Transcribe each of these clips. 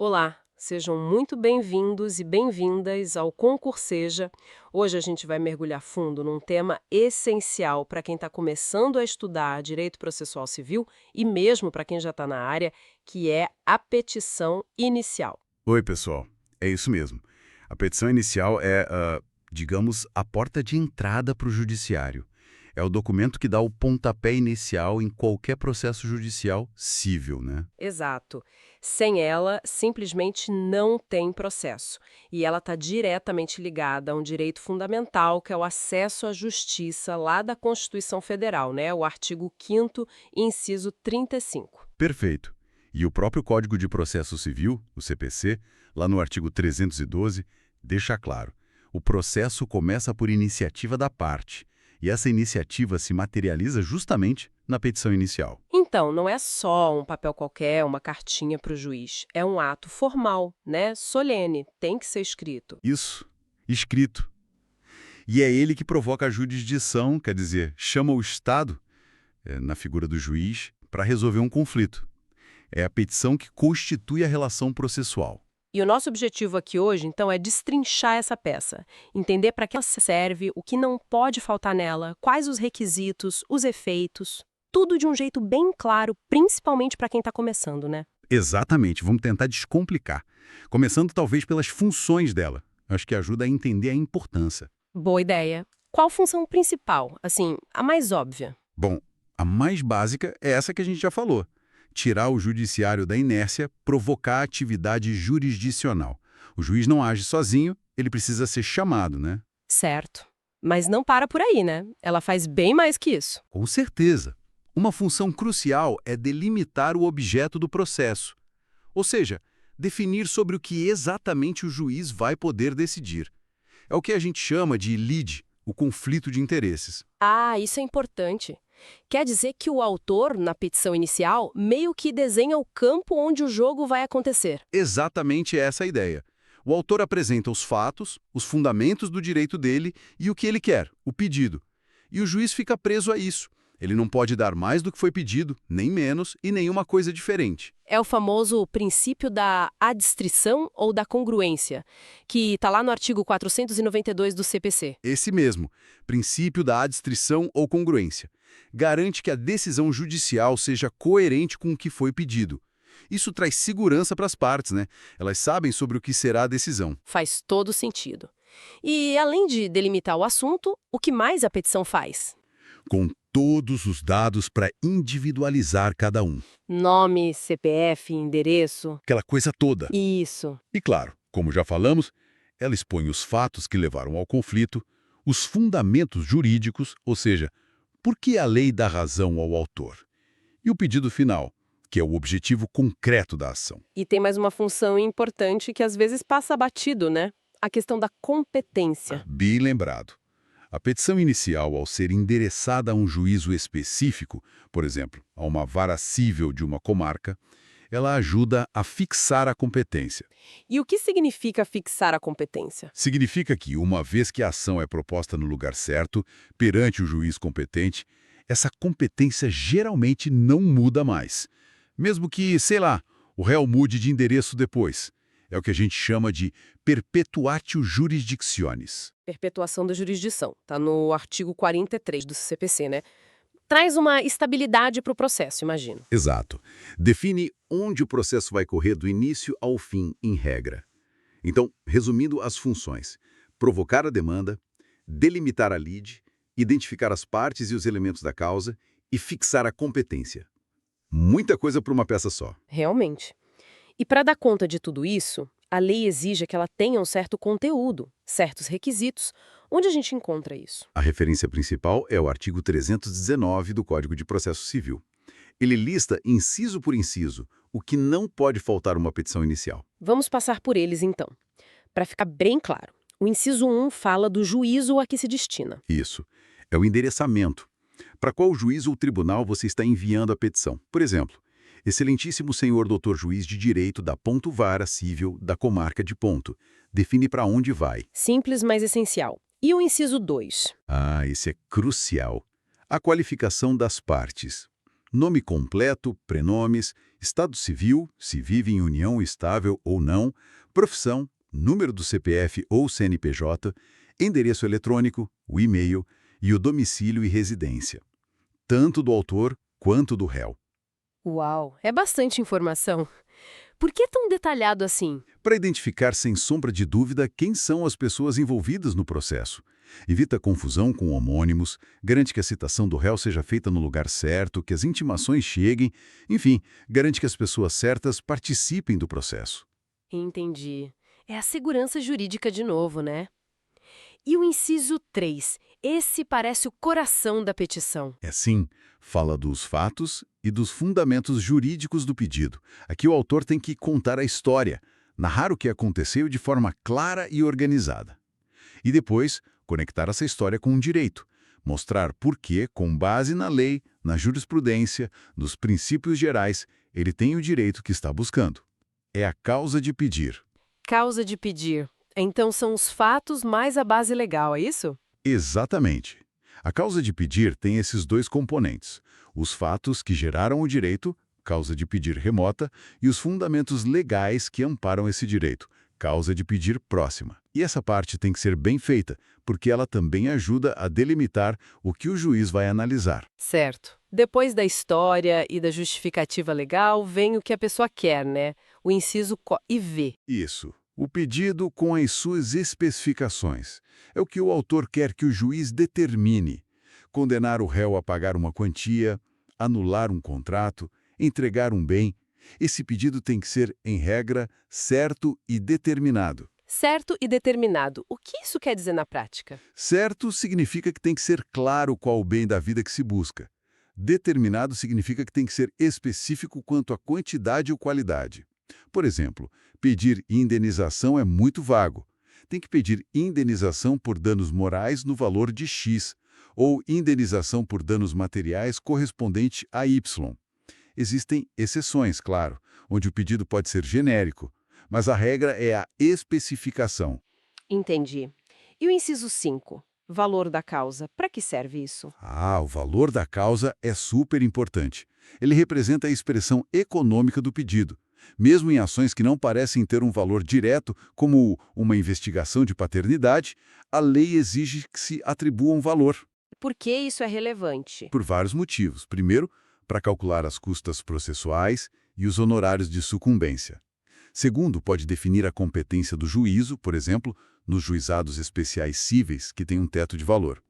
Olá, sejam muito bem-vindos e bem-vindas ao Concurseja. Hoje a gente vai mergulhar fundo num tema essencial para quem está começando a estudar direito processual civil e mesmo para quem já está na área, que é a petição inicial. Oi, pessoal. É isso mesmo. A petição inicial é, digamos, a porta de entrada para o judiciário. É o documento que dá o pontapé inicial em qualquer processo judicial civil, né? Exato. Sem ela, simplesmente não tem processo. E ela está diretamente ligada a um direito fundamental, que é o acesso à justiça lá da Constituição Federal, né? O artigo 5º, inciso 35. Perfeito. E o próprio Código de Processo Civil, o CPC, lá no artigo 312, deixa claro: o processo começa por iniciativa da parte, e essa iniciativa se materializa justamente na petição inicial. Então, não é só um papel qualquer, uma cartinha para o juiz. É um ato formal, né? Solene, tem que ser escrito. Isso, escrito. E é ele que provoca a jurisdição, quer dizer, chama o Estado, na figura do juiz, para resolver um conflito. É a petição que constitui a relação processual. E o nosso objetivo aqui hoje, então, é destrinchar essa peça, entender para que ela serve, o que não pode faltar nela, quais os requisitos, os efeitos, tudo de um jeito bem claro, principalmente para quem está começando, né? Exatamente, vamos tentar descomplicar. Começando talvez pelas funções dela. Acho que ajuda a entender a importância. Boa ideia. Qual função principal? Assim, a mais óbvia. Bom, a mais básica é essa que a gente já falou. Tirar o judiciário da inércia, provocar a atividade jurisdicional. O juiz não age sozinho, ele precisa ser chamado, né? Certo. Mas não para por aí, né? Ela faz bem mais que isso. Com certeza. Uma função crucial é delimitar o objeto do processo. Ou seja, definir sobre o que exatamente o juiz vai poder decidir. É o que a gente chama de lide, o conflito de interesses. Ah, isso é importante. Quer dizer que o autor, na petição inicial, meio que desenha o campo onde o jogo vai acontecer. Exatamente essa a ideia. O autor apresenta os fatos, os fundamentos do direito dele e o que ele quer, o pedido. E o juiz fica preso a isso. Ele não pode dar mais do que foi pedido, nem menos e nenhuma coisa diferente. É o famoso princípio da adstrição ou da congruência, que está lá no artigo 492 do CPC. Esse mesmo, princípio da adstrição ou congruência, garante que a decisão judicial seja coerente com o que foi pedido. Isso traz segurança para as partes, né? Elas sabem sobre o que será a decisão. Faz todo sentido. E, além de delimitar o assunto, o que mais a petição faz? Com todos os dados para individualizar cada um. Nome, CPF, endereço. Aquela coisa toda. Isso. E claro, como já falamos, ela expõe os fatos que levaram ao conflito, os fundamentos jurídicos, ou seja, por que a lei dá razão ao autor, e o pedido final, que é o objetivo concreto da ação. E tem mais uma função importante que às vezes passa batido, né? A questão da competência. Bem lembrado. A petição inicial, ao ser endereçada a um juízo específico, por exemplo, a uma vara cível de uma comarca, ela ajuda a fixar a competência. E o que significa fixar a competência? Significa que, uma vez que a ação é proposta no lugar certo, perante o juiz competente, essa competência geralmente não muda mais. Mesmo que, sei lá, o réu mude de endereço depois. É o que a gente chama de perpetuatio jurisdictionis. Perpetuação da jurisdição. Está no artigo 43 do CPC, né? Traz uma estabilidade para o processo, imagino. Exato. Define onde o processo vai correr do início ao fim, em regra. Então, resumindo as funções: provocar a demanda, delimitar a lide, identificar as partes e os elementos da causa e fixar a competência. Muita coisa para uma peça só. Realmente. E para dar conta de tudo isso, a lei exige que ela tenha um certo conteúdo, certos requisitos. Onde a gente encontra isso? A referência principal é o artigo 319 do Código de Processo Civil. Ele lista, inciso por inciso, o que não pode faltar uma petição inicial. Vamos passar por eles, então. Para ficar bem claro, o inciso 1 fala do juízo a que se destina. Isso. É o endereçamento. Para qual juiz ou tribunal você está enviando a petição? Por exemplo, Excelentíssimo senhor doutor juiz de direito da Ponto Vara Cível da Comarca de Ponto. Define para onde vai. Simples, mas essencial. E o inciso 2? Ah, esse é crucial. A qualificação das partes. Nome completo, prenomes Estado civil, se vive em união estável ou não, profissão, número do CPF ou CNPJ, endereço eletrônico, o e-mail e o domicílio e residência, tanto do autor quanto do réu. Uau, é bastante informação. Por que tão detalhado assim? Para identificar sem sombra de dúvida quem são as pessoas envolvidas no processo. Evita confusão com homônimos, garante que a citação do réu seja feita no lugar certo, que as intimações cheguem, enfim, garante que as pessoas certas participem do processo. Entendi. É a segurança jurídica de novo, né? E o inciso 3? Esse parece o coração da petição. É sim, fala dos fatos e dos fundamentos jurídicos do pedido. Aqui o autor tem que contar a história, narrar o que aconteceu de forma clara e organizada. E depois, conectar essa história com um direito. Mostrar por que, com base na lei, na jurisprudência, nos princípios gerais, ele tem o direito que está buscando. É a causa de pedir. Causa de pedir. Então são os fatos mais a base legal, é isso? Exatamente. A causa de pedir tem esses dois componentes: os fatos que geraram o direito, causa de pedir remota, e os fundamentos legais que amparam esse direito, causa de pedir próxima. E essa parte tem que ser bem feita, porque ela também ajuda a delimitar o que o juiz vai analisar. Certo. Depois da história e da justificativa legal, vem o que a pessoa quer, né? O inciso IV. Isso. O pedido com as suas especificações. É o que o autor quer que o juiz determine. Condenar o réu a pagar uma quantia, anular um contrato, entregar um bem. Esse pedido tem que ser, em regra, certo e determinado. Certo e determinado. O que isso quer dizer na prática? Certo significa que tem que ser claro qual o bem da vida que se busca. Determinado significa que tem que ser específico quanto à quantidade ou qualidade. Por exemplo, pedir indenização é muito vago. Tem que pedir indenização por danos morais no valor de X, ou indenização por danos materiais correspondente a Y. Existem exceções, claro, onde o pedido pode ser genérico, mas a regra é a especificação. Entendi. E o inciso 5? Valor da causa. Para que serve isso? O valor da causa é super importante. Ele representa a expressão econômica do pedido. Mesmo em ações que não parecem ter um valor direto, como uma investigação de paternidade, a lei exige que se atribua um valor, Por que isso é relevante? por vários motivos. Primeiro, para calcular as custas processuais e os honorários de sucumbência. Segundo, pode definir a competência do juízo, por exemplo, nos juizados especiais cíveis, que têm um teto de valor.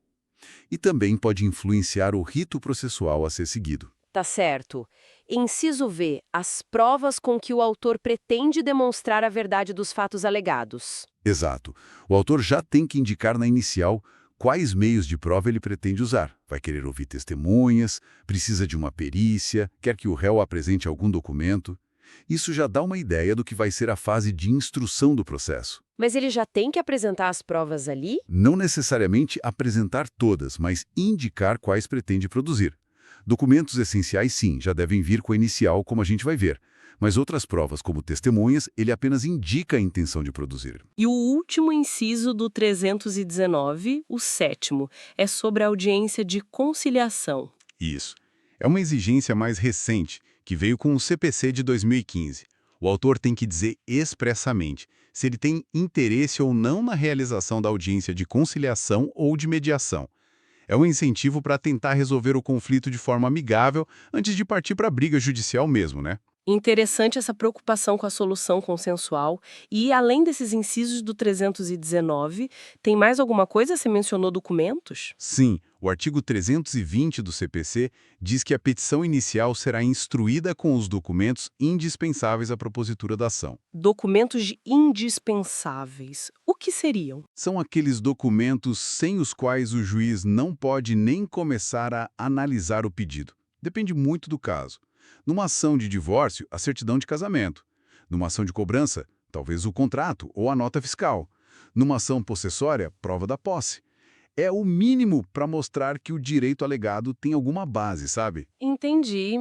E também pode influenciar o rito processual a ser seguido. Tá certo. Inciso V. As provas com que o autor pretende demonstrar a verdade dos fatos alegados. Exato. O autor já tem que indicar na inicial quais meios de prova ele pretende usar. Vai querer ouvir testemunhas, precisa de uma perícia, quer que o réu apresente algum documento. Isso já dá uma ideia do que vai ser a fase de instrução do processo. Mas ele já tem que apresentar as provas ali? Não necessariamente apresentar todas, mas indicar quais pretende produzir. Documentos essenciais, sim, já devem vir com a inicial, como a gente vai ver. Mas outras provas, como testemunhas, ele apenas indica a intenção de produzir. E o último inciso do 319, o sétimo, é sobre a audiência de conciliação. Isso. É uma exigência mais recente, que veio com o CPC de 2015. O autor tem que dizer expressamente se ele tem interesse ou não na realização da audiência de conciliação ou de mediação. É um incentivo para tentar resolver o conflito de forma amigável antes de partir para a briga judicial mesmo, né? Interessante essa preocupação com a solução consensual. E, além desses incisos do 319, tem mais alguma coisa? Você mencionou documentos? Sim, o artigo 320 do CPC diz que a petição inicial será instruída com os documentos indispensáveis à propositura da ação. Documentos indispensáveis. O que seriam? São aqueles documentos sem os quais o juiz não pode nem começar a analisar o pedido. Depende muito do caso. Numa ação de divórcio, a certidão de casamento. Numa ação de cobrança, talvez o contrato ou a nota fiscal. Numa ação possessória, prova da posse. É o mínimo para mostrar que o direito alegado tem alguma base, sabe? Entendi.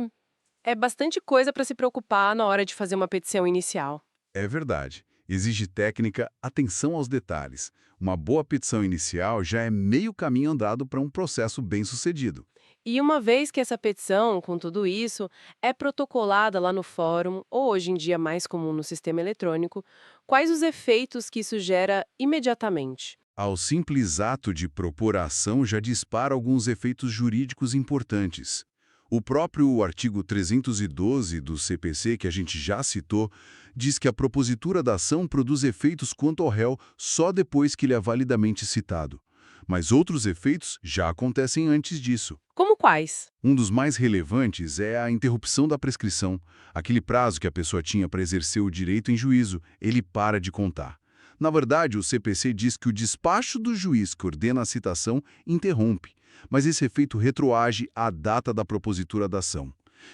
É bastante coisa para se preocupar na hora de fazer uma petição inicial. É verdade. Exige técnica, atenção aos detalhes. Uma boa petição inicial já é meio caminho andado para um processo bem-sucedido. E uma vez que essa petição, com tudo isso, é protocolada lá no fórum, ou hoje em dia mais comum no sistema eletrônico, quais os efeitos que isso gera imediatamente? Ao simples ato de propor a ação já dispara alguns efeitos jurídicos importantes. O próprio artigo 312 do CPC, que a gente já citou, diz que a propositura da ação produz efeitos quanto ao réu só depois que ele é validamente citado. Mas outros efeitos já acontecem antes disso. Como quais? Um dos mais relevantes é a interrupção da prescrição. Aquele prazo que a pessoa tinha para exercer o direito em juízo, ele para de contar. Na verdade, o CPC diz que o despacho do juiz que ordena a citação interrompe, mas esse efeito retroage à data da propositura da ação.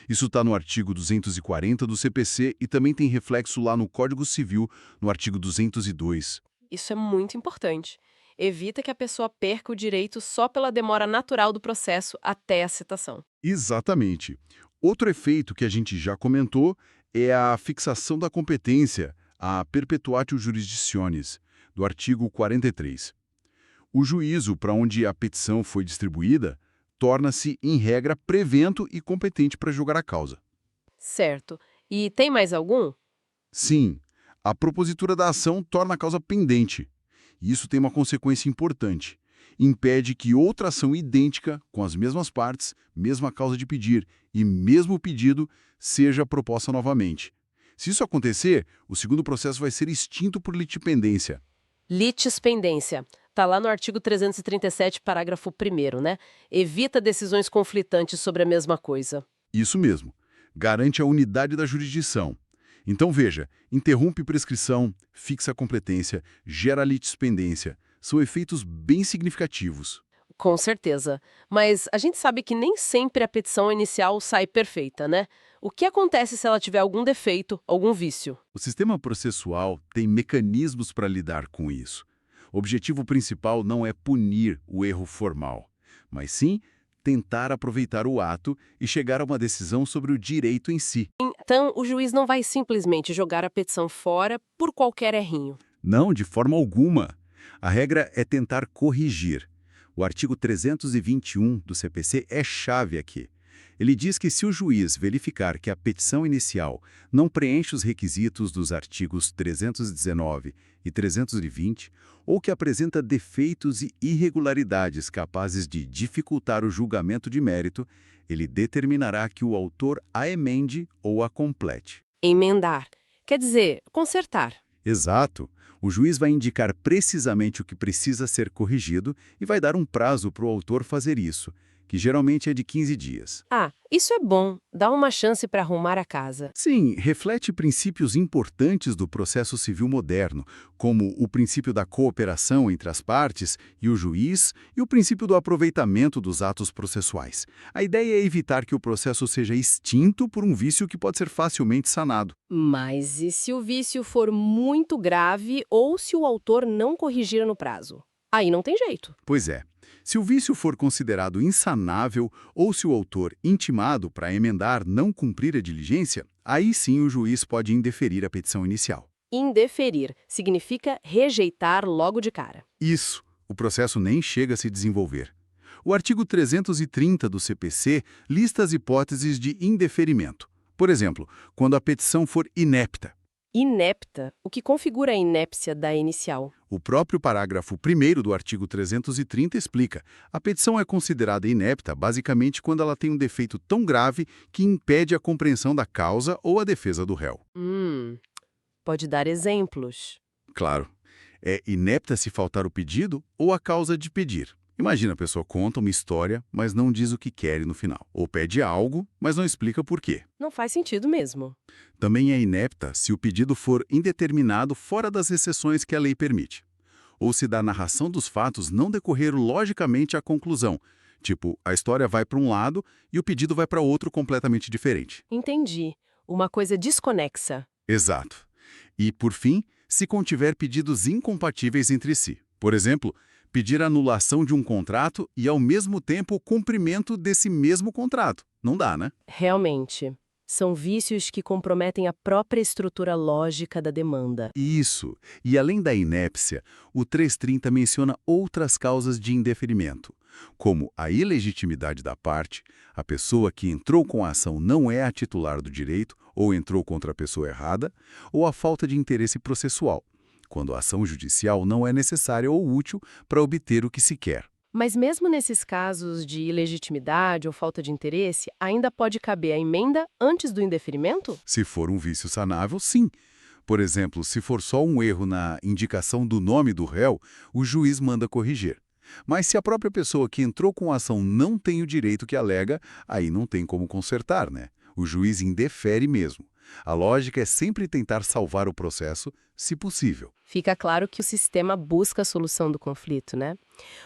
Isso está no artigo 240 do CPC e também tem reflexo lá no Código Civil, no artigo 202. Isso é muito importante. Evita que a pessoa perca o direito só pela demora natural do processo até a citação. Exatamente. Outro efeito que a gente já comentou é a fixação da competência, a perpetuatio jurisdictionis, do artigo 43. O juízo para onde a petição foi distribuída torna-se, em regra, prevento e competente para julgar a causa. Certo. E tem mais algum? Sim, a propositura da ação torna a causa pendente. E isso tem uma consequência importante. Impede que outra ação idêntica, com as mesmas partes, mesma causa de pedir e mesmo pedido, seja proposta novamente. Se isso acontecer, o segundo processo vai ser extinto por litipendência. Litispendência. Está lá no artigo 337, parágrafo 1º, né? Evita decisões conflitantes sobre a mesma coisa. Isso mesmo. Garante a unidade da jurisdição. Então veja, interrompe prescrição, fixa a competência, gera litispendência. São efeitos bem significativos. Com certeza. Mas a gente sabe que nem sempre a petição inicial sai perfeita, né? O que acontece se ela tiver algum defeito, algum vício? O sistema processual tem mecanismos para lidar com isso. O objetivo principal não é punir o erro formal, mas sim tentar aproveitar o ato e chegar a uma decisão sobre o direito em si. Então, o juiz não vai simplesmente jogar a petição fora por qualquer errinho. Não, de forma alguma. A regra é tentar corrigir. O artigo 321 do CPC é chave aqui. Ele diz que se o juiz verificar que a petição inicial não preenche os requisitos dos artigos 319 e 320, ou que apresenta defeitos e irregularidades capazes de dificultar o julgamento de mérito, ele determinará que o autor a emende ou a complete. Emendar. Quer dizer, consertar. Exato. O juiz vai indicar precisamente o que precisa ser corrigido e vai dar um prazo para o autor fazer isso, que geralmente é de 15 dias. Ah, isso é bom. Dá uma chance para arrumar a casa. Sim, reflete princípios importantes do processo civil moderno, como o princípio da cooperação entre as partes e o juiz e o princípio do aproveitamento dos atos processuais. A ideia é evitar que o processo seja extinto por um vício que pode ser facilmente sanado. Mas e se o vício for muito grave ou se o autor não corrigir no prazo? Aí não tem jeito. Pois é. Se o vício for considerado insanável ou se o autor, intimado para emendar, não cumprir a diligência, aí sim o juiz pode indeferir a petição inicial. Indeferir significa rejeitar logo de cara. Isso, o processo nem chega a se desenvolver. O artigo 330 do CPC lista as hipóteses de indeferimento. Por exemplo, quando a petição for inepta. Inepta, o que configura a inépcia da inicial. O próprio parágrafo 1º do artigo 330 explica: a petição é considerada inepta basicamente quando ela tem um defeito tão grave que impede a compreensão da causa ou a defesa do réu. Pode dar exemplos. Claro, é inepta se faltar o pedido ou a causa de pedir. Imagina, a pessoa conta uma história, mas não diz o que quer no final. Ou pede algo, mas não explica por quê. Não faz sentido mesmo. Também é inepta se o pedido for indeterminado fora das exceções que a lei permite. Ou se da narração dos fatos não decorrer logicamente à conclusão. Tipo, a história vai para um lado e o pedido vai para outro completamente diferente. Entendi. Uma coisa desconexa. Exato. E, por fim, se contiver pedidos incompatíveis entre si. Por exemplo, pedir a anulação de um contrato e, ao mesmo tempo, o cumprimento desse mesmo contrato. Não dá, né? Realmente. São vícios que comprometem a própria estrutura lógica da demanda. Isso. E além da inépcia, o 330 menciona outras causas de indeferimento, como a ilegitimidade da parte, a pessoa que entrou com a ação não é a titular do direito ou entrou contra a pessoa errada, ou a falta de interesse processual, quando a ação judicial não é necessária ou útil para obter o que se quer. Mas mesmo nesses casos de ilegitimidade ou falta de interesse, ainda pode caber a emenda antes do indeferimento? Se for um vício sanável, sim. Por exemplo, se for só um erro na indicação do nome do réu, o juiz manda corrigir. Mas se a própria pessoa que entrou com a ação não tem o direito que alega, aí não tem como consertar, né? O juiz indefere mesmo. A lógica é sempre tentar salvar o processo, se possível. Fica claro que o sistema busca a solução do conflito, né?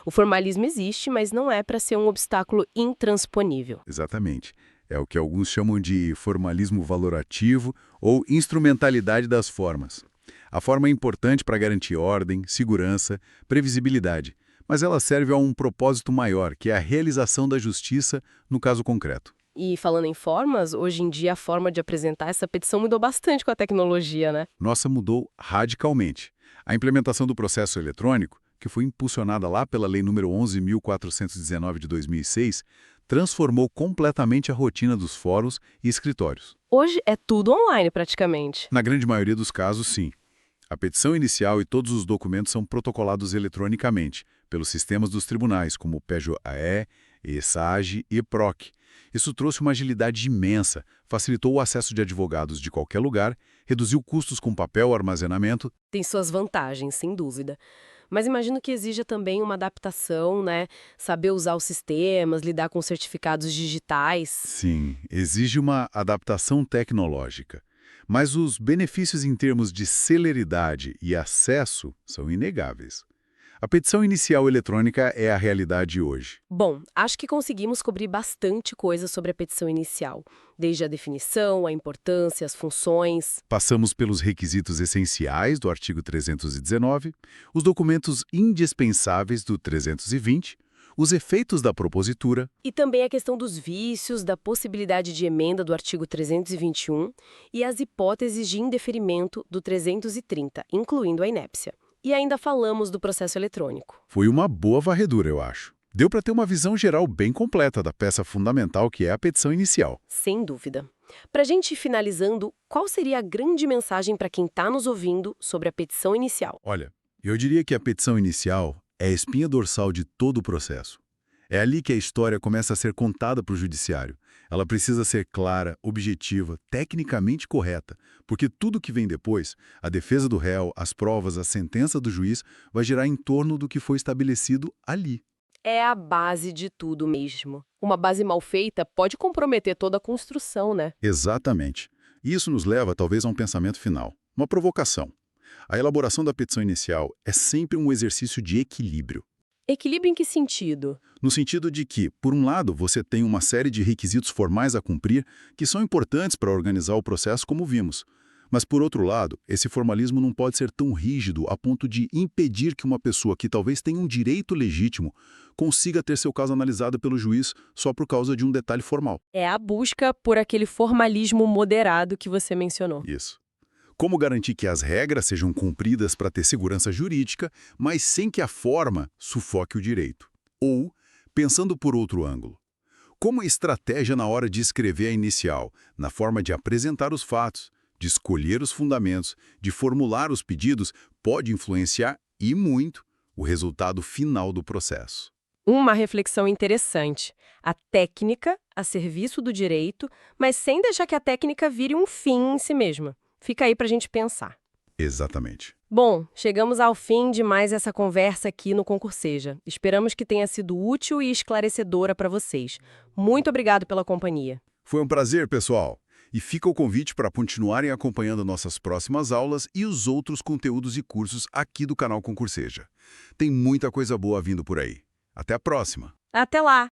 O formalismo existe, mas não é para ser um obstáculo intransponível. Exatamente. É o que alguns chamam de formalismo valorativo ou instrumentalidade das formas. A forma é importante para garantir ordem, segurança, previsibilidade, mas ela serve a um propósito maior, que é a realização da justiça no caso concreto. E falando em formas, hoje em dia a forma de apresentar essa petição mudou bastante com a tecnologia, né? Nossa mudou radicalmente. A implementação do processo eletrônico, que foi impulsionada lá pela Lei nº 11.419 de 2006, transformou completamente a rotina dos fóruns e escritórios. Hoje é tudo online praticamente. Na grande maioria dos casos, sim. A petição inicial e todos os documentos são protocolados eletronicamente, pelos sistemas dos tribunais, como o PJAE, ESAGE e PROC. Isso trouxe uma agilidade imensa, facilitou o acesso de advogados de qualquer lugar, reduziu custos com papel e armazenamento. Tem suas vantagens, sem dúvida. Mas imagino que exija também uma adaptação, né? Saber usar os sistemas, lidar com certificados digitais. Sim, exige uma adaptação tecnológica. Mas os benefícios em termos de celeridade e acesso são inegáveis. A petição inicial eletrônica é a realidade hoje. Bom, acho que conseguimos cobrir bastante coisa sobre a petição inicial, desde a definição, a importância, as funções. Passamos pelos requisitos essenciais do artigo 319, os documentos indispensáveis do 320, os efeitos da propositura. E também a questão dos vícios, da possibilidade de emenda do artigo 321 e as hipóteses de indeferimento do 330, incluindo a inépcia. E ainda falamos do processo eletrônico. Foi uma boa varredura, eu acho. Deu para ter uma visão geral bem completa da peça fundamental que é a petição inicial. Sem dúvida. Para a gente ir finalizando, qual seria a grande mensagem para quem está nos ouvindo sobre a petição inicial? Olha, eu diria que a petição inicial é a espinha dorsal de todo o processo. É ali que a história começa a ser contada para o judiciário. Ela precisa ser clara, objetiva, tecnicamente correta, porque tudo que vem depois, a defesa do réu, as provas, a sentença do juiz, vai girar em torno do que foi estabelecido ali. É a base de tudo mesmo. Uma base mal feita pode comprometer toda a construção, né? Exatamente. E isso nos leva, talvez, a um pensamento final, uma provocação. A elaboração da petição inicial é sempre um exercício de equilíbrio. Equilíbrio em que sentido? No sentido de que, por um lado, você tem uma série de requisitos formais a cumprir que são importantes para organizar o processo como vimos. Mas, por outro lado, esse formalismo não pode ser tão rígido a ponto de impedir que uma pessoa que talvez tenha um direito legítimo consiga ter seu caso analisado pelo juiz só por causa de um detalhe formal. É a busca por aquele formalismo moderado que você mencionou. Isso. Como garantir que as regras sejam cumpridas para ter segurança jurídica, mas sem que a forma sufoque o direito? Ou, pensando por outro ângulo, como a estratégia na hora de escrever a inicial, na forma de apresentar os fatos, de escolher os fundamentos, de formular os pedidos, pode influenciar, e muito, o resultado final do processo. Uma reflexão interessante. A técnica a serviço do direito, mas sem deixar que a técnica vire um fim em si mesma. Fica aí para a gente pensar. Exatamente. Bom, chegamos ao fim de mais essa conversa aqui no Concurseja. Esperamos que tenha sido útil e esclarecedora para vocês. Muito obrigado pela companhia. Foi um prazer, pessoal. E fica o convite para continuarem acompanhando nossas próximas aulas e os outros conteúdos e cursos aqui do canal Concurseja. Tem muita coisa boa vindo por aí. Até a próxima! Até lá!